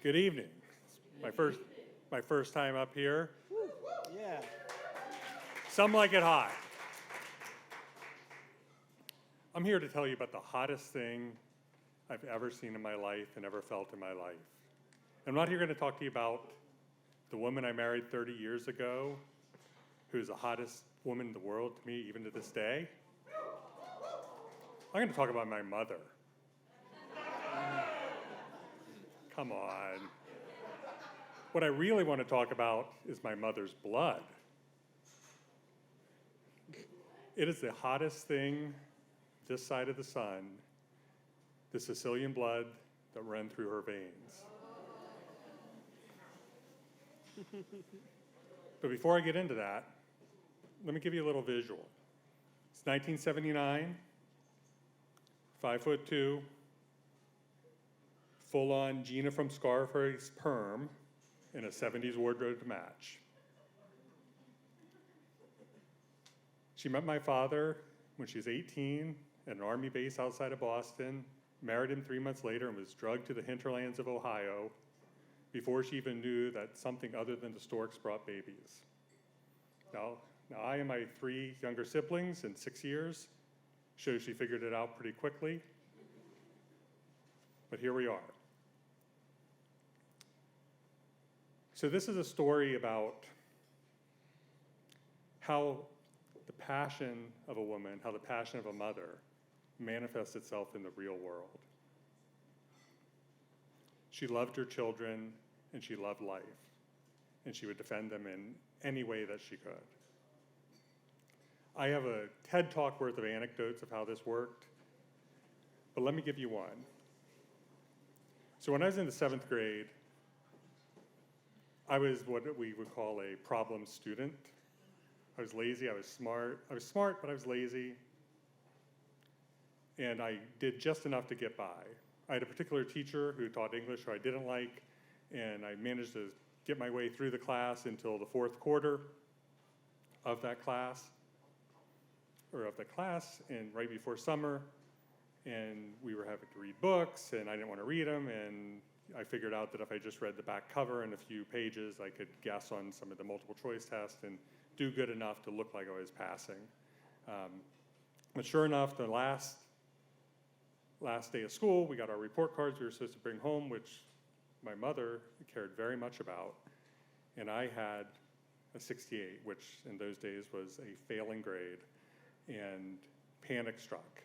Good evening. My first time up here. Yeah. Some like it hot. I'm here to tell you about the hottest thing I've ever seen in my life and ever felt in my life. I'm not here going to talk to you about the woman I married 30 years ago, who's the hottest woman in the world to me, even to this day. I'm going to talk about my mother. Come on. What I really want to talk about is my mother's blood. It is the hottest thing this side of the sun, the Sicilian blood that ran through her veins. But before I get into that, let me give you a little visual. It's 1979, 5'2", full-on Gina from Scarface perm, and a 70s wardrobe to match. She met my father when she was 18 at an army base outside of Boston, married him 3 months later, and was drugged to the hinterlands of Ohio before she even knew that something other than the storks brought babies. Now I and my 3 younger siblings in 6 years shows she figured it out pretty quickly. But here we are. So this is a story about how the passion of a woman, how the passion of a mother manifests itself in the real world. She loved her children and she loved life, and she would defend them in any way that she could. I have a TED Talk worth of anecdotes of how this worked, but let me give you one. So when I was in the 7th grade, I was what we would call a problem student. I was lazy, I was smart. I was smart, but I was lazy. And I did just enough to get by. I had a particular teacher who taught English who I didn't like, and I managed to get my way through the class until the 4th quarter of that class, and right before summer, and we were having to read books, and I didn't want to read them, and I figured out that if I just read the back cover and a few pages, I could guess on some of the multiple choice tests and do good enough to look like I was passing. But sure enough, the last day of school, we got our report cards we were supposed to bring home, which my mother cared very much about, and I had a 68, which in those days was a failing grade, and panic struck.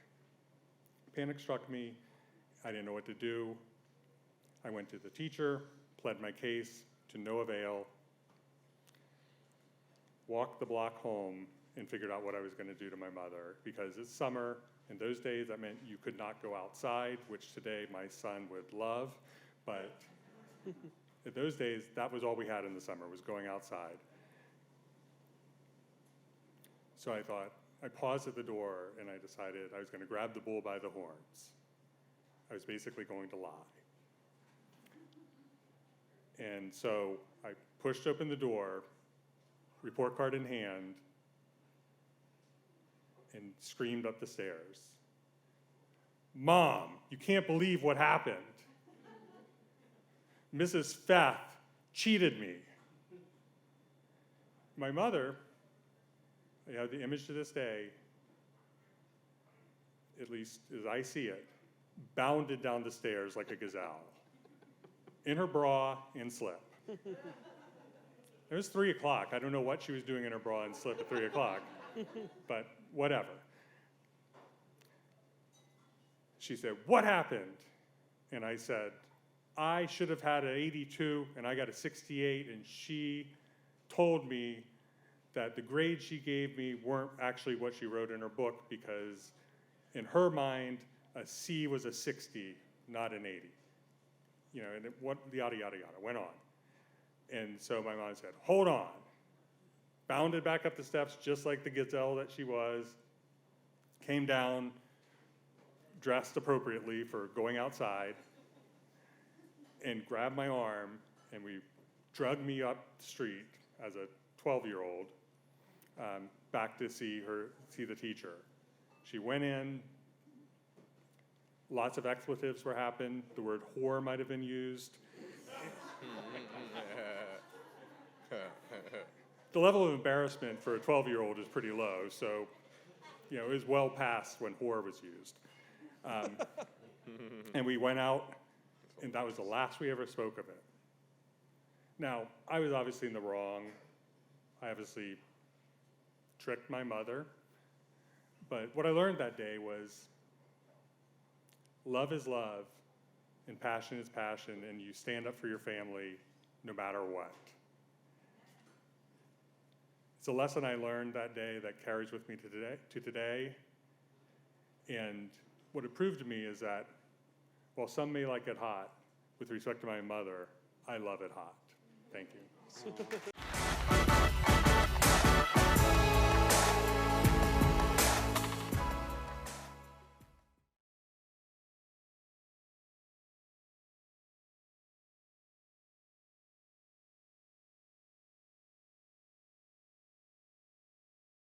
Panic struck me. I didn't know what to do. I went to the teacher, pled my case to no avail, walked the block home, and figured out what I was going to do to my mother. Because it's summer. In those days, that meant you could not go outside, which today my son would love. But in those days, that was all we had in the summer, was going outside. So I paused at the door, and I decided I was going to grab the bull by the horns. I was basically going to lie. And so I pushed open the door, report card in hand, and screamed up the stairs, "Mom, you can't believe what happened. Mrs. Feth cheated me." My mother, I have the image to this day, at least as I see it, bounded down the stairs like a gazelle, in her bra and slip. It was 3 o'clock. I don't know what she was doing in her bra and slip at 3 o'clock, but whatever. She said, "What happened?" And I said, "I should have had an 82 and I got a 68, and she told me that the grades she gave me weren't actually what she wrote in her book, because in her mind, a C was a 60, not an 80. You know, and yada, yada, yada, went on. And so my mom said, "Hold on." Bounded back up the steps just like the gazelle that she was, came down, dressed appropriately for going outside, and grabbed my arm, and we drug me up the street as a 12-year-old back to see the teacher. She went in, lots of expletives were happened, the word whore might have been used. the level of embarrassment for a 12-year-old is pretty low, so, you know, it was well past when whore was used. And we went out, and that was the last we ever spoke of it. Now, I was obviously in the wrong. I obviously tricked my mother. But what I learned that day was love is love, and passion is passion, and you stand up for your family no matter what. It's a lesson I learned that day that carries with me to today. And what it proved to me is that while some may like it hot, with respect to my mother, I love it hot. Thank you.